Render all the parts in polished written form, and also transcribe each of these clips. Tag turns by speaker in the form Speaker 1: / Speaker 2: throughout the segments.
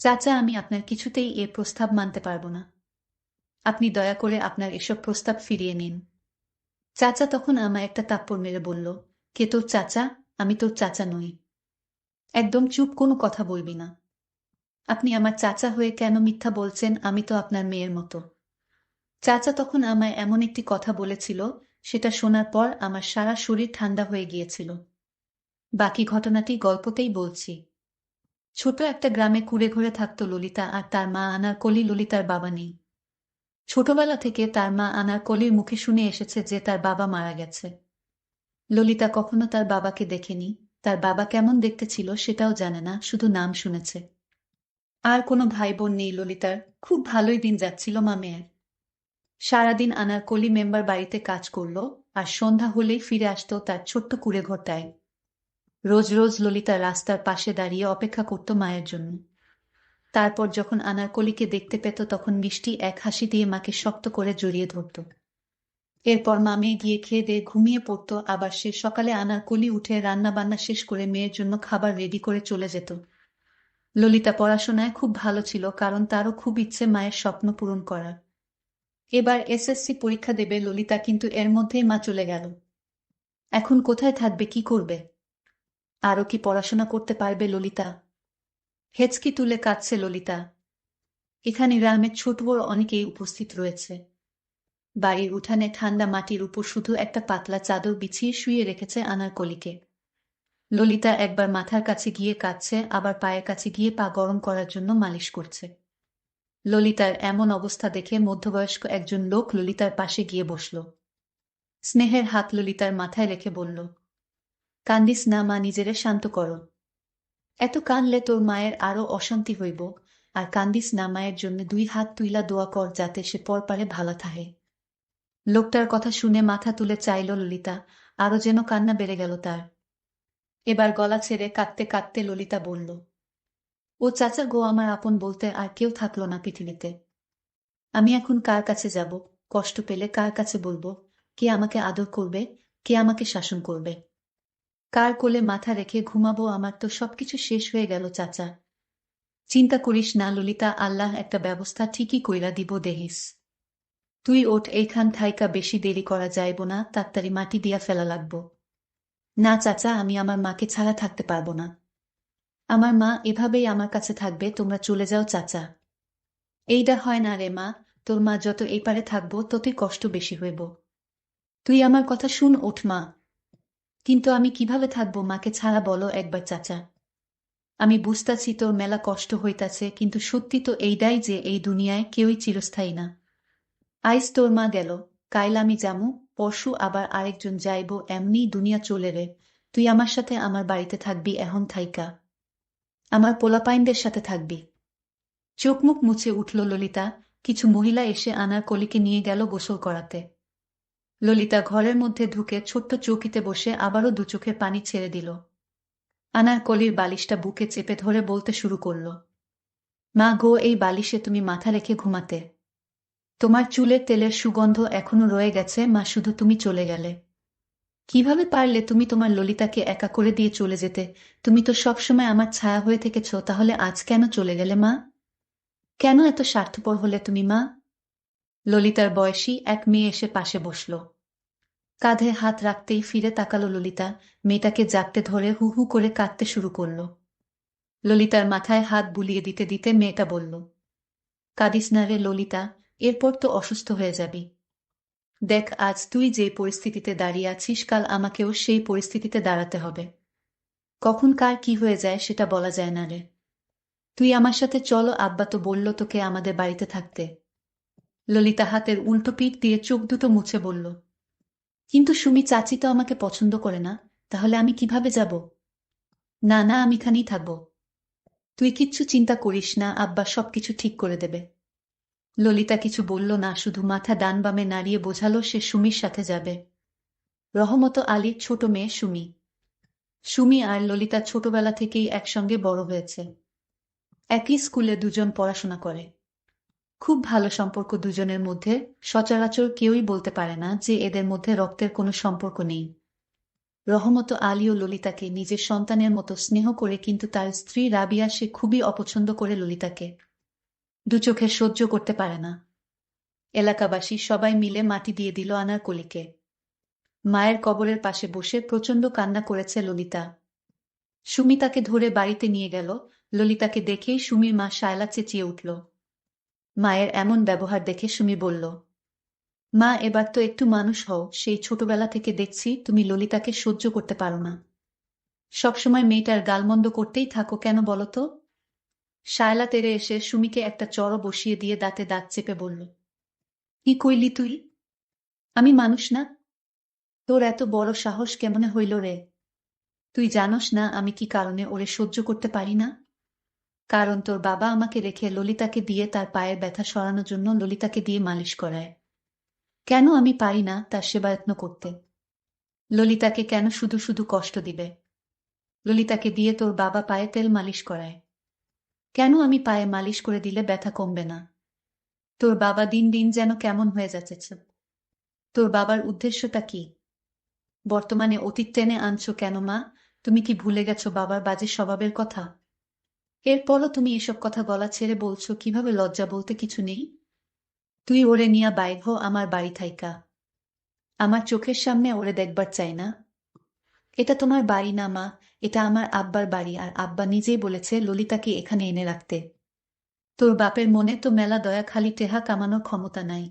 Speaker 1: চাচা, আমি আপনার কিছুতেই এ প্রস্তাব মানতে পারব না। আপনি দয়া করে আপনার এসব প্রস্তাব ফিরিয়ে নিন। চাচা তখন আমায় একটা থাপ্পড় মেরে বলল, কে তোর চাচা? আমি তোর চাচা নই। একদম চুপ, কোনো কথা বলবি না। আপনি আমার চাচা হয়ে কেন মিথ্যা বলছেন? আমি তো আপনার মেয়ের মতো। চাচা তখন আমায় এমন একটি কথা বলেছিল, সেটা শোনার পর আমার সারা শরীর ঠান্ডা হয়ে গিয়েছিল। বাকি ঘটনাটি গল্পতেই বলছি। ছোট একটা গ্রামে কুঁড়েঘরে থাকত ললিতা আর তার মা আনারকলি। ললিতার বাবা নেই। ছোটবেলা থেকে তার মা আনারকলির মুখে শুনে এসেছে যে তার বাবা মারা গেছে। ললিতা কখনো তার বাবাকে দেখেনি। তার বাবা কেমন দেখতে ছিল সেটাও জানে না, শুধু নাম শুনেছে। আর কোনো ভাই বোন নেই ললিতার। খুব ভালোই দিন যাচ্ছিল মা মেয়ের। সারাদিন আনারকলি মেম্বার বাড়িতে কাজ করল, আর সন্ধ্যা হলেই ফিরে আসতো তার ছোট্ট কুঁড়ে ঘরটায়। রোজ রোজ ললিতা রাস্তার পাশে দাঁড়িয়ে অপেক্ষা করত মায়ের জন্য। তারপর যখন আনারকলিকে দেখতে পেত তখন মিষ্টি এক হাসি দিয়ে মাকে শক্ত করে জড়িয়ে ধরত। এরপর মা মেয়ে গিয়ে খেয়ে দিয়ে ঘুমিয়ে পড়ত, আবার সে সকালে আনারকলি উঠে রান্না বান্না শেষ করে মেয়ের জন্য খাবার রেডি করে চলে যেত। ললিতা পড়াশোনায় খুব ভালো ছিল, কারণ তারও খুব ইচ্ছে মায়ের স্বপ্ন পূরণ করার। এবার এসএসসি পরীক্ষা দেবে ললিতা, কিন্তু এর মধ্যেই মা চলে গেল। এখন কোথায় থাকবে, কি করবে? আরও কি পড়াশোনা করতে পারবে ললিতা? হেঁচকি তুলে কাঁদছে ললিতা। এখানে গ্রামের ছোট বড় অনেকেই উপস্থিত রয়েছে। বাড়ির উঠানে ঠান্ডা মাটির উপর শুধু একটা পাতলা চাদর বিছিয়ে শুইয়ে রেখেছে আনারকলিকে। ললিতা একবার মাথার কাছে গিয়ে কাঁদছে, আবার পায়ের কাছে গিয়ে পা গরম করার জন্য মালিশ করছে। ললিতার এমন অবস্থা দেখে মধ্যবয়স্ক একজন লোক ললিতার পাশে গিয়ে বসল। স্নেহের হাত ললিতার মাথায় রেখে বলল, কান্দিস না মা, নিজেরে শান্ত করো। এত কানলে তোর মায়ের আরো অশান্তি হইব। আর কান্দিস না, মায়ের জন্য দুই হাত তুইলা দোয়া কর যাতে সে পরপারে ভালো থাহে। লোকটার কথা শুনে মাথা তুলে চাইল ললিতা, আরো যেন কান্না বেড়ে গেল তার। এবার গলা ছেড়ে কাঁদতে কাঁদতে ললিতা বলল, ও চাচা গো, আমার আপন বলতে আর কেউ থাকলো না পৃথিবীতে। আমি এখন কার কাছে যাব? কষ্ট পেলে কার কাছে বলবো? কে আমাকে আদর করবে? কে আমাকে শাসন করবে? কার কোলে মাথা রেখে ঘুমাবো? আমার তো সবকিছু শেষ হয়ে গেল চাচা। চিন্তা করিস না ললিতা, আল্লাহ একটা ব্যবস্থা ঠিকই কইরা দিব দেহিস। তুই ওঠ এইখান থাইকা, বেশি দেরি করা যাইব না, তাড়াতাড়ি মাটি দিয়া ফেলা লাগবো। না চাচা, আমি আমার মাকে ছাড়া থাকতে পারবো না। আমার মা এভাবেই আমার কাছে থাকবে, তোমরা চলে যাও চাচা। এইডা হয় না রে মা, তোর মা যত এই পারে থাকবো ততই কষ্ট বেশি হইব। তুই আমার কথা শুন, ওঠ মা। কিন্তু আমি কিভাবে থাকবো মাকে ছাড়া, বলো একবার চাচা। আমি বুঝতাছি তোর মেলা কষ্ট হইতাছে, কিন্তু সত্যি তো এইডাই যে এই দুনিয়ায় কেউই চিরস্থায়ী না। আইজ তোর মা গেল, কাইল আমি যামু, পরশু আবার আরেকজন যাইব, এমনিই দুনিয়া চলে রে। তুই আমার সাথে আমার বাড়িতে থাকবি এখন থাইকা। আমার পোলাপাইনদের সাথে থাকবি। চোখ মুখ মুছে উঠল ললিতা। কিছু মহিলা এসে আনারকলিকে নিয়ে গেল গোসল করাতে। ললিতা ঘরের মধ্যে ঢুকে ছোট্ট চৌকিতে বসে আবারও দু চোখের পানি ছেড়ে দিল। আনারকলির বালিশটা বুকে চেপে ধরে বলতে শুরু করল, মা গো, এই বালিশে তুমি মাথা রেখে ঘুমাতে। তোমার চুলের তেলের সুগন্ধ এখনো রয়ে গেছে মা, শুধু তুমি চলে গেলে। কিভাবে পারলে তুমি তোমার ললিতাকে একা করে দিয়ে চলে যেতে? তুমি তো সবসময় আমার ছায়া হয়ে থেকেছ, তাহলে আজ কেন চলে গেলে মা? কেন এত স্বার্থপর হলে তুমি মা? ললিতার বয়সী এক মেয়ে এসে পাশে বসল। কাঁধে হাত রাখতেই ফিরে তাকালো ললিতা। মেয়েটাকে জাপটে ধরে হু হু করে কাঁদতে শুরু করল। ললিতার মাথায় হাত বুলিয়ে দিতে দিতে মেয়েটা বলল, কাঁদিস না রে ললিতা, এরপর তো অসুস্থ হয়ে যাবি। দেখ, আজ তুই যে পরিস্থিতিতে দাঁড়িয়ে আছিস, কাল আমাকেও সেই পরিস্থিতিতে দাঁড়াতে হবে। কখন কার কি হয়ে যায় সেটা বলা যায় না রে। তুই আমার সাথে চলো, আব্বা তো বলল তোকে আমাদের বাড়িতে থাকতে। ললিতা হাতের উল্টো পিঠ দিয়ে চোখ দুটো মুছে বলল, কিন্তু সুমি চাচি তো আমাকে পছন্দ করে না, তাহলে আমি কিভাবে যাব? না না, আমি এখানেই থাকবো। তুই কিচ্ছু চিন্তা করিস না, আব্বা সবকিছু ঠিক করে দেবে। ললিতা কিছু বলল না, শুধু মাথা ডান বামে নাড়িয়ে বোঝালো সে সুমির সাথে যাবে। রহমত আলীর ছোট মেয়ে সুমি। সুমি আর ললিতা ছোটবেলা থেকেই একসঙ্গে বড় হয়েছে। একই স্কুলে দুজন পড়াশোনা করে। খুব ভালো সম্পর্ক দুজনের মধ্যে। সচরাচর কেউই বলতে পারে না যে এদের মধ্যে রক্তের কোনো সম্পর্ক নেই। রহমত আলী ও ললিতাকে নিজের সন্তানের মতো স্নেহ করে, কিন্তু তার স্ত্রী রাবিয়া সে খুবই অপছন্দ করে ললিতাকে। দু চোখে সহ্য করতে পারে না। এলাকাবাসী সবাই মিলে মাটি দিয়ে দিল আনারকলিকে। মায়ের কবরের পাশে বসে প্রচণ্ড কান্না করেছে ললিতা। সুমি তাকে ধরে বাড়িতে নিয়ে গেল। ললিতাকে দেখেই সুমির মা শায়লা চেঁচিয়ে উঠল। মায়ের এমন ব্যবহার দেখে সুমি বলল, মা, এবার তো একটু মানুষ হও। সেই ছোটবেলা থেকে দেখছি তুমি ললিতাকে সহ্য করতে পারো না। সবসময় মেয়েটার গালমন্দ করতেই থাকো কেন বলো তো? শায়লা তেড়ে এসে সুমিকে একটা চড় বসিয়ে দিয়ে দাঁতে দাঁত চেপে বলল, কি কইলি তুই? আমি মানুষ না? তোর এত বড় সাহস কেমনে হইল রে? তুই জানোস না আমি কি কারণে ওরে সহ্য করতে পারি না? কারণ তোর বাবা আমাকে রেখে ললিতাকে দিয়ে তার পায়ের ব্যথা সরানোর জন্য ললিতাকে দিয়ে মালিশ করায়। কেন আমি পারি না তার সেবাযত্ন করতে? ললিতাকে কেন শুধু শুধু কষ্ট দিবে? ললিতাকে দিয়ে তোর বাবা পায়ে তেল মালিশ করায়। কেন আমি পায়ে মালিশ করে দিলে ব্যথা কমবে না? তোর বাবা দিন দিন যেন কেমন হয়ে যাচ্ছে। তোর বাবার উদ্দেশ্যটা কি? বর্তমানে অতীত টেনে আনছো কেন মা? তুমি কি ভুলে গেছো বাবার বাজে স্বভাবের কথা? এরপরও তুমি এসব কথা গলা ছেড়ে বলছো, কিভাবে লজ্জা বলতে কিছু নেই? তুই ওরে নিয়া বাইর হ আমার বাড়ি থাইকা। আমার চোখের সামনে ওরে দেখবার চাই না। এটা তোমার বাড়ি না মা, এটা আমার আব্বার বাড়ি, আর আব্বা নিজেই বলেছে ললিতাকে এখানে এনে রাখতে। তোর বাপের মনে তো মেলা দয়া, খালি টেহা কামানোর ক্ষমতা নাই।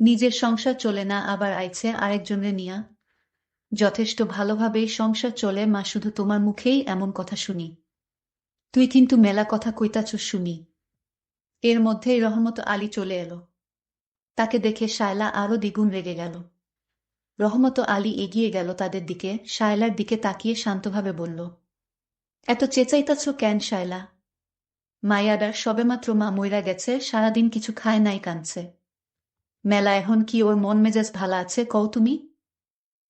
Speaker 1: নিজের সংসার চলে না, আবার আইছে আরেকজনের নিয়া। যথেষ্ট ভালোভাবেই সংসার চলে মা, শুধু তোমার মুখেই এমন কথা শুনি। তুই কিন্তু মেলা কথা কইতাছ শুনি। এর মধ্যেই রহমত আলী চলে এলো। তাকে দেখে শায়লা আরো দ্বিগুণ রেগে গেল। রহমত আলী এগিয়ে গেল তাদের দিকে, শায়লার দিকে তাকিয়ে শান্তভাবে বলল, এত চেঁচাইতাছ কেন শায়লা? মাইয়াডার সবেমাত্র মা মইরা গেছে, সারাদিন কিছু খায় নাই, কাঁদছে। মেলা এখন কি ওর মন মেজাজ ভালা আছে কও তুমি?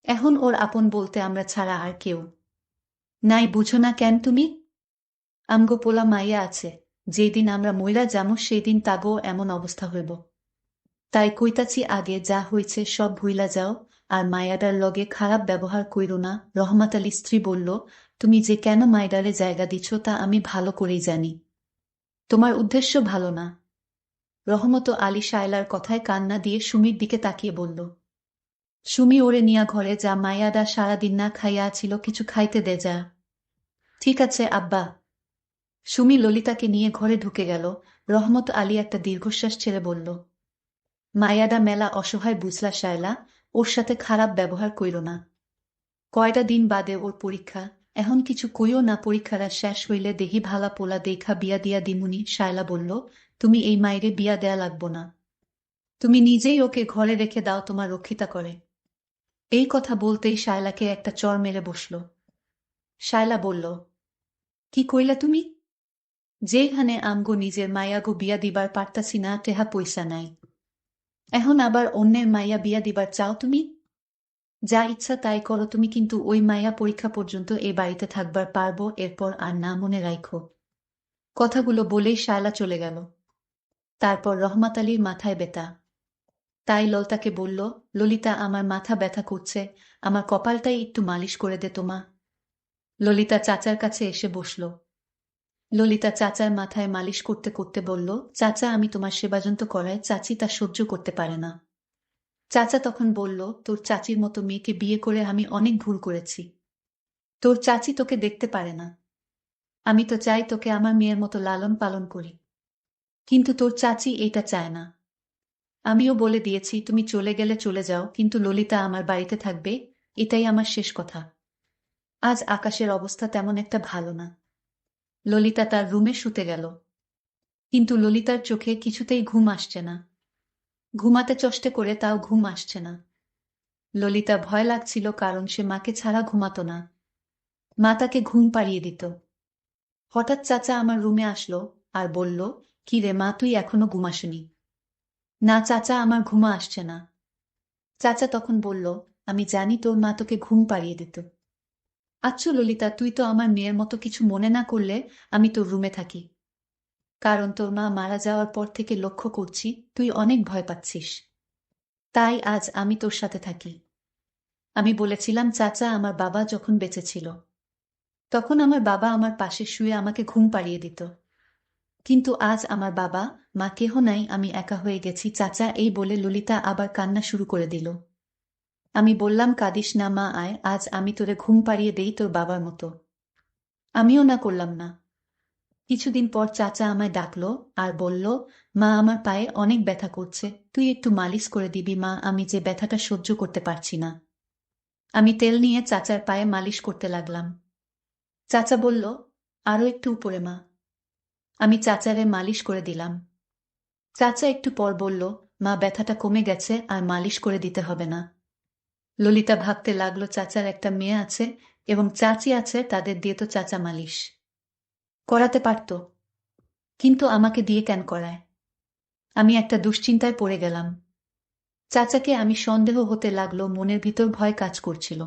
Speaker 1: এখন ওর আপন বলতে আমরা ছাড়া আর কেউ নাই, বুঝো না কেন তুমি? আমগো পোলা মাইয়া আছে, যেই দিন আমরা মইরা যামো সেই দিন তাগো এমন অবস্থা হইব। তাই কইতাছি, আগে যা হইছে সব ভুইলা যাও, আর মায়াডার লগে খারাপ ব্যবহার কইরো না। রহমত আলী স্ত্রী বলল, তুমি যে কেন মাইডারে জায়গা দিচ্ছ তা আমি ভালো করেই জানি। তোমার উদ্দেশ্য ভালো না। রহমত আলী শায়লার কথায় কান্না দিয়ে সুমির দিকে তাকিয়ে বলল, সুমি, ওরে নিয়া ঘরে যা, মায়াডা সারাদিন না খাইয়া ছিল, কিছু খাইতে দে যা। ঠিক আছে আব্বা। সুমি ললিতাকে নিয়ে ঘরে ঢুকে গেল। রহমত আলী একটা দীর্ঘশ্বাস ছেড়ে বলল, মায়াডা মেলা অসহায় বুঝলা শায়লা, ওর সাথে খারাপ ব্যবহার কইরো না। কয়টা দিন বাদে ওর পরীক্ষা, এখন কিছু কইও না, পরীক্ষাটা শেষ হইলে দেহি ভালা পোলা দেখা বিয়া দিয়া দিমুনি। শায়লা বলল, তুমি এই মায়েরে বিয়া দেয়া লাগবো না। তুমি নিজেই ওকে ঘরে রেখে দাও, তোমার রক্ষিতা করে। এই কথা বলতেই শায়লাকে একটা চড় মেরে বসল। শায়লা বলল, কি কইলা তুমি? যেখানে আমগো নিজের মায়াগো বিয়া দিবার পারতাছি না, টেহা পয়সা নাই, এখন আবার অন্যের মাইয়া বিয়া দিবার চাও তুমি? যা ইচ্ছা তাই করো তুমি, কিন্তু ওই মাইয়া পরীক্ষা পর্যন্ত এ বাড়িতে থাকবার পারবো, এরপর আর না, মনে রাখো। কথাগুলো বলেই শায়লা চলে গেল। তারপর রহমত আলীর মাথায় ব্যথা। তাই ললিতাকে বলল, ললিতা, আমার মাথা ব্যথা করছে, আমার কপালটাই একটু মালিশ করে দে তোমা। ললিতা চাচার কাছে এসে বসল। ললিতা চাচার মাথায় মালিশ করতে করতে বলল, চাচা, আমি তোমার সেবাযত্ন করায় চাচি তা সহ্য করতে পারে না। চাচা তখন বলল, তোর চাচির মতো মেয়েকে বিয়ে করে আমি অনেক ভুল করেছি। তোর চাচি তোকে দেখতে পারে না। আমি তো চাই তোকে আমার মেয়ের মতো লালন পালন করি, কিন্তু তোর চাচি এইটা চায় না। আমিও বলে দিয়েছি তুমি চলে গেলে চলে যাও, কিন্তু ললিতা আমার বাড়িতে থাকবে, এটাই আমার শেষ কথা। আজ আকাশের অবস্থা তেমন একটা ভালো না। ললিতা তার রুমে শুতে গেল, কিন্তু ললিতার চোখে কিছুতেই ঘুম আসছে না। ঘুমাতে চেষ্টা করে তাও ঘুম আসছে না। ললিতা ভয় লাগছিল, কারণ সে মাকে ছাড়া ঘুমাতো না। মা তাকে ঘুম পাড়িয়ে দিত। হঠাৎ চাচা আমার রুমে আসলো আর বলল, কি রে মা, তুই এখনো ঘুমাসনি? না চাচা, আমার ঘুমা আসছে না। চাচা তখন বলল, আমি জানি তোর মা তোকে ঘুম পাড়িয়ে দিত। আচ্ছা ললিতা, তুই তো আমার মেয়ের মতো কিছু মনে না করলে আমি তোর রুমে থাকি, কারণ তোর মা মারা যাওয়ার পর থেকে লক্ষ্য করছি তুই অনেক ভয় পাচ্ছিস। তাই আজ আমি তোর সাথে থাকি। আমি বলেছিলাম, চাচা, আমার বাবা যখন বেঁচে ছিল তখন আমার বাবা আমার পাশে শুয়ে আমাকে ঘুম পাড়িয়ে দিত। কিন্তু আজ আমার বাবা, মা কেহ নাই, আমি একা হয়ে গেছি চাচা। এই বলে ললিতা আবার কান্না শুরু করে দিল। আমি বললাম, কাঁদিস না মা, আয়, আজ আমি তোরে ঘুম পাড়িয়ে দেই তোর বাবার মতো। আমিও না করলাম না। কিছুদিন পর চাচা আমায় ডাকলো আর বলল, মা, আমার পায়ে অনেক ব্যথা করছে, তুই একটু মালিশ করে দিবি মা, আমি যে ব্যথাটা সহ্য করতে পারছি না। আমি তেল নিয়ে চাচার পায়ে মালিশ করতে লাগলাম। চাচা বলল, আরো একটু উপরে মা। আমি চাচারে মালিশ করে দিলাম। চাচা একটু পর বলল, মা, ব্যথাটা কমে গেছে, আর মালিশ করে দিতে হবে না। ললিতা ভাবতে লাগলো, চাচার একটা মেয়ে আছে এবং চাচি আছে, তাদের দিয়ে তো চাচা মালিশ করাতে পারত, কিন্তু আমাকে দিয়ে কেন করায়? আমি একটা দুশ্চিন্তায় পড়ে গেলাম। চাচাকে আমি সন্দেহ হতে লাগলো, মনের ভিতর ভয় কাজ করছিল।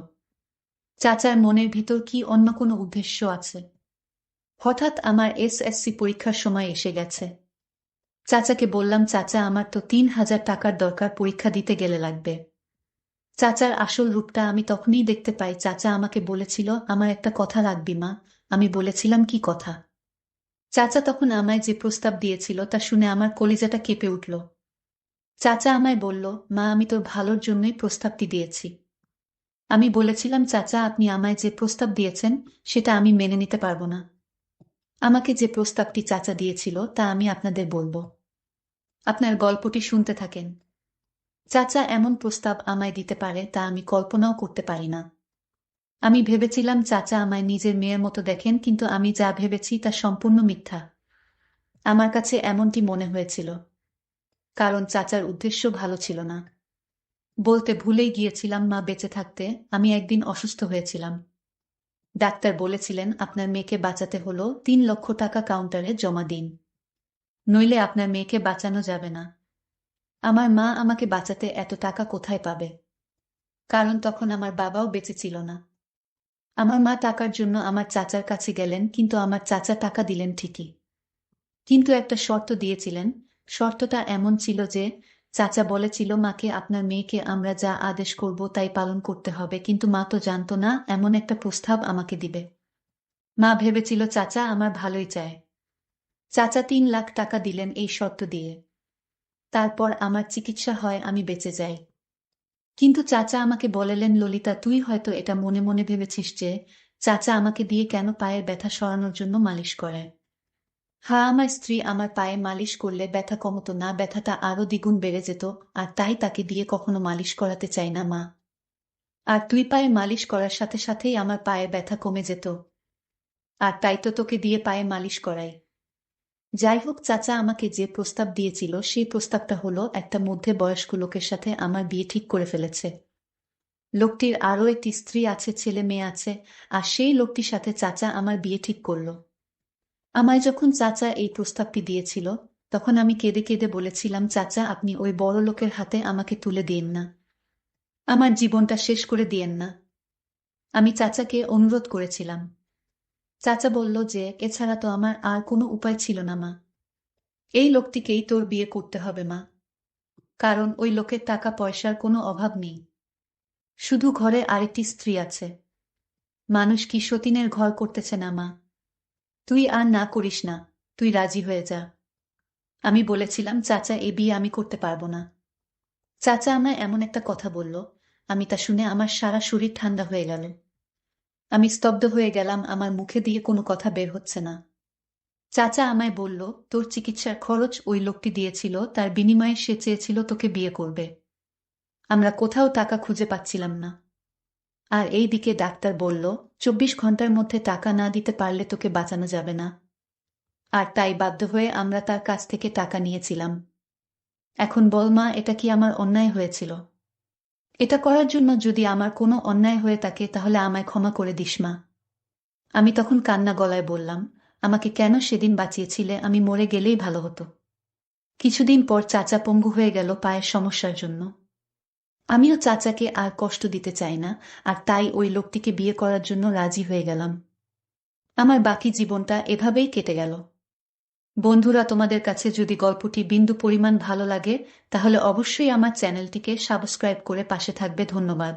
Speaker 1: চাচার মনের ভিতর কি অন্য কোনো উদ্দেশ্য আছে? হঠাৎ আমার এসএসসি পরীক্ষার সময় এসে গেছে। চাচাকে বললাম, চাচা, আমার তো 3,000 টাকার দরকার, পরীক্ষা দিতে গেলে লাগবে। চাচার আসল রূপটা আমি তখনই দেখতে পাই। চাচা আমাকে বলেছিল, আমার একটা কথা রাখবি মা। আমি বলেছিলাম, কি কথা? চাচা তখন আমায় যে প্রস্তাব দিয়েছিল তা শুনে আমার কলিজাটা কেঁপে উঠল। চাচা আমায় বলল, মা, আমি তোর ভালোর জন্যই প্রস্তাবটি দিয়েছি। আমি বলেছিলাম, চাচা, আপনি আমায় যে প্রস্তাব দিয়েছেন সেটা আমি মেনে নিতে পারবো না। আমাকে যে প্রস্তাবটি চাচা দিয়েছিল তা আমি আপনাদের বলবো। আপনার গল্পটি শুনতে থাকেন। চাচা এমন প্রস্তাব আমায় দিতে পারে তা আমি কল্পনাও করতে পারি না। আমি ভেবেছিলাম চাচা আমায় নিজের মেয়ের মতো দেখেন, কিন্তু আমি যা ভেবেছি তা সম্পূর্ণ মিথ্যা। আমার কাছে এমনটি মনে হয়েছিল কারণ চাচার উদ্দেশ্য ভালো ছিল না। বলতে ভুলেই গিয়েছিলাম, মা বেঁচে থাকতে আমি একদিন অসুস্থ হয়েছিলাম। ডাক্তার বলেছিলেন, আপনার মেয়েকে বাঁচাতে হলো 3 লক্ষ টাকা কাউন্টারে জমা দিন, নইলে আপনার মেয়েকে বাঁচানো যাবে না। আমার মা আমাকে বাঁচাতে এত টাকা কোথায় পাবে? কারণ তখন আমার বাবাও বেঁচে ছিল না। আমার মা টাকার জন্য আমার চাচার কাছে গেলেন, কিন্তু আমার চাচা টাকা দিলেন ঠিকই, কিন্তু একটা শর্ত দিয়েছিলেন। শর্তটা এমন ছিল যে, চাচা বলেছিল মাকে, আপনার মেয়েকে আমরা যা আদেশ করব তাই পালন করতে হবে, কিন্তু মা তো জানত না এমন একটা প্রস্তাব আমাকে দিবে। মা ভেবেছিল চাচা আমার ভালোই চায়। চাচা 3 লাখ টাকা দিলেন এই শর্ত দিয়ে। তারপর আমার চিকিৎসা হয়, আমি বেঁচে যাই। কিন্তু চাচা আমাকে বললেন, ললিতা, তুই হয়তো এটা মনে মনে ভেবেছিস যে চাচা আমাকে দিয়ে কেন পায়ের ব্যথা সরানোর জন্য মালিশ করে। হ্যাঁ, আমার স্ত্রী আমার পায়ে মালিশ করলে ব্যথা কমতো না, ব্যথাটা আরো দ্বিগুণ বেড়ে যেত, আর তাই তাকে দিয়ে কখনো মালিশ করাতে চাই না মা। আর তুই পায়ে মালিশ করার সাথে সাথেই আমার পায়ের ব্যথা কমে যেত, আর তাই তো তোকে দিয়ে পায়ে মালিশ করাই। যাই হোক, চাচা আমাকে যে প্রস্তাব দিয়েছিল সেই প্রস্তাবটা হলো, একটা মধ্যে বয়স্ক লোকের সাথে আমার বিয়ে ঠিক করে ফেলেছে। লোকটির আরও একটি স্ত্রী আছে, ছেলে মেয়ে আছে, আর সেই লোকটির সাথে চাচা আমার বিয়ে ঠিক করলো। আমায় যখন চাচা এই প্রস্তাবটি দিয়েছিল তখন আমি কেঁদে কেঁদে বলেছিলাম, চাচা, আপনি ওই বড় লোকের হাতে আমাকে তুলে দিন না, আমার জীবনটা শেষ করে দিয়েন না। আমি চাচাকে অনুরোধ করেছিলাম। চাচা বলল যে এছাড়া তো আমার আর কোনো উপায় ছিল না মা। এই লোকটিকেই তোর বিয়ে করতে হবে মা, কারণ ওই লোকের টাকা পয়সার কোনো অভাব নেই, শুধু ঘরে আরেকটি স্ত্রী আছে। মানুষ কি সতীনের ঘর করতেছে না মা? তুই আর না করিস না, তুই রাজি হয়ে যা। আমি বলেছিলাম, চাচা, এ বিয়ে আমি করতে পারবো না। চাচা আমায় এমন একটা কথা বলল, আমি তা শুনে আমার সারা শরীর ঠান্ডা হয়ে গেল। আমি স্তব্ধ হয়ে গেলাম, আমার মুখে দিয়ে কোনো কথা বের হচ্ছে না। চাচা আমায় বলল, তোর চিকিৎসার খরচ ওই লোকটি দিয়েছিল, তার বিনিময়ে সে চেয়েছিল তোকে বিয়ে করবে। আমরা কোথাও টাকা খুঁজে পাচ্ছিলাম না। আর এই দিকে ডাক্তার বলল, 24 ঘন্টার মধ্যে টাকা না দিতে পারলে তোকে বাঁচানো যাবে না। আর তাই বাধ্য হয়ে আমরা তার কাছ থেকে টাকা নিয়েছিলাম। এখন বল মা, এটা কি আমার অন্যায় হয়েছিল? এটা করার জন্য যদি আমার কোনো অন্যায় হয়ে থাকে তাহলে আমায় ক্ষমা করে দিস মা। আমি তখন কান্না গলায় বললাম, আমাকে কেন সেদিন বাঁচিয়েছিলে? আমি মরে গেলেই ভালো হতো। কিছুদিন পর চাচা পঙ্গু হয়ে গেল পায়ের সমস্যার জন্য। আমিও চাচাকে আর কষ্ট দিতে চাই না, আর তাই ওই লোকটিকে বিয়ে করার জন্য রাজি হয়ে গেলাম। আমার বাকি জীবনটা এভাবেই কেটে গেল। বন্ধুরা, তোমাদের কাছে যদি গল্পটি বিন্দু পরিমাণ ভালো লাগে তাহলে অবশ্যই আমার চ্যানেলটিকে সাবস্ক্রাইব করে পাশে থাকবে। ধন্যবাদ।